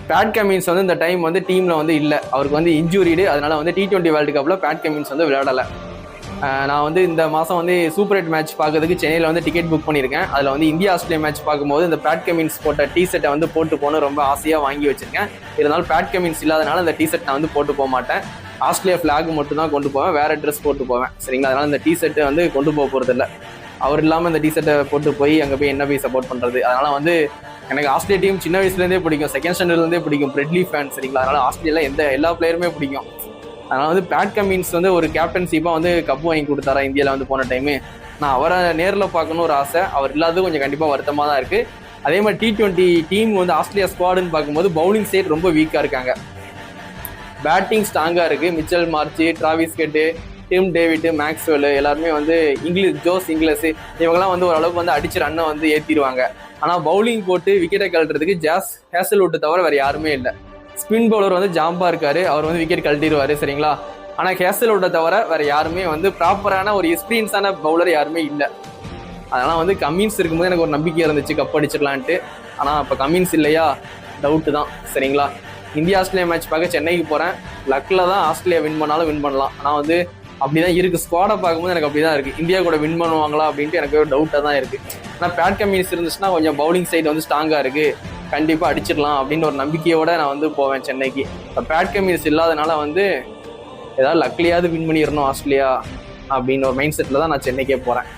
Pat Cummins வந்து இந்த time வந்து டீமில் வந்து இல்லை, அவருக்கு வந்து இன்ஜூரிடு. அதனால வந்து T20 வேர்ல்டு கப்பில் பேட் கமின்ஸ் வந்து விளையாடலை. நான் வந்து இந்த மாதம் வந்து சூப்பர் 8 மேட்ச் பார்க்கறதுக்கு சென்னையில் வந்து டிக்கெட் புக் பண்ணியிருக்கேன். அதில் வந்து இந்தியா ஆஸ்திரேலியா மேட்ச் பார்க்கும்போது இந்த பேட் கமின்ஸ் போட்ட டிஷர்ட்டை வந்து போட்டு போகணும் ரொம்ப ஆசையாக வாங்கி வச்சிருக்கேன். இருந்தாலும் பேட் கமின்ஸ் இல்லாதனால இந்த டிஷர்ட் நான் வந்து போட்டு போக மாட்டேன். ஆஸ்திரேலியா ஃப்ளாக் மட்டும் தான் கொண்டு போவேன், வேறு ட்ரெஸ் போட்டு போவேன். சரிங்களா, அதனால் இந்த டிஷர்ட்டை வந்து கொண்டு போக போகிறதில்ல. அவர் இல்லாமல் இந்த டிஷர்ட்டை போட்டு போய் அங்கே போய் என்ன போய் சப்போர்ட் பண்ணுறது. அதனால் வந்து எனக்கு ஆஸ்திரேலியா டீம் சின்ன வயசுலேருந்தே பிடிக்கும், செகண்ட் ஸ்டாண்டர்ட்லேருந்தே பிடிக்கும், பிரெட்லி ஃபேன். சரிங்களா, அதனால் ஆஸ்திரேலியா எல்லா பிளேயருமே பிடிக்கும். அதனால் வந்து பேட் கமின்ஸ் வந்து ஒரு கேப்டன்ஷிப்பாக வந்து கப் வாங்கி கொடுத்தாரா இந்தியாவில் வந்து போன டைமு. நான் அவரை நேரில் பார்க்கணும் ஒரு ஆசை, அவர் இல்லாதது கொஞ்சம் கண்டிப்பாக வருத்தமாக தான் இருக்குது. அதே மாதிரி T20 டீம் வந்து ஆஸ்திரேலியா ஸ்குவாடுன்னு பார்க்கும்போது பவுலிங் சைட் ரொம்ப வீக்காக இருக்காங்க, பேட்டிங் ஸ்ட்ராங்காக இருக்குது. Mitchell March, Travis head, Tim David, Maxwell எல்லாருமே வந்து ஜோஸ் இங்கிலீஷ் இவங்கெல்லாம் வந்து ஓரளவுக்கு வந்து அடிச்சு ரன்னை வந்து ஏற்றிடுவாங்க. ஆனால் பவுலிங் போட்டு விக்கெட்டை கழட்டுறதுக்கு ஜாஸ் ஹேசல்வுட்டை தவிர வேறு யாருமே இல்லை. ஸ்பின் பவுலர் வந்து ஜாம்பா இருக்காரு, அவர் வந்து விக்கெட் கழட்டிடுவாரு. சரிங்களா, ஆனால் ஹேசல்வுட்டை தவிர வேற யாருமே வந்து ப்ராப்பரான ஒரு எக்ஸ்பீரியன்ஸான பவுலர் யாருமே இல்லை. அதனால் வந்து கமின்ஸ் இருக்கும்போது எனக்கு ஒரு நம்பிக்கை இருந்துச்சு கப் அடிச்சிடலான்ட்டு. ஆனால் இப்போ கமின்ஸ் இல்லையா, டவுட்டு தான். சரிங்களா, இந்தியா ஆஸ்திரேலியா மேட்ச் பார்க்க சென்னைக்கு போகிறேன். லக்கில் தான் ஆஸ்திரேலியா வின் பண்ணாலும் வின் பண்ணலாம். ஆனால் வந்து அப்படி தான் இருக்குது, ஸ்குவாடை பார்க்கும்போது எனக்கு அப்படி தான் இருக்குது. இந்தியா கூட வின் பண்ணுவாங்களா அப்படின்ட்டு எனக்கு ஒரு டவுட்டாக தான் இருக்குது. ஆனால் பேட் கமின்ஸ் இருந்துச்சுன்னா கொஞ்சம் பவுலிங் சைடு வந்து ஸ்ட்ராங்காக இருக்குது, கண்டிப்பாக அடிச்சிடலாம் அப்படின்னு ஒரு நம்பிக்கையோடு நான் வந்து போவேன் சென்னைக்கு. இப்போ பேட் கமின்ஸ் இல்லாதனால வந்து ஏதாவது லக்லியாவது வின் பண்ணிடணும் ஆஸ்திரேலியா அப்படின்னு ஒரு மைண்ட் செட்டில் தான் நான் சென்னைக்கே போகிறேன்.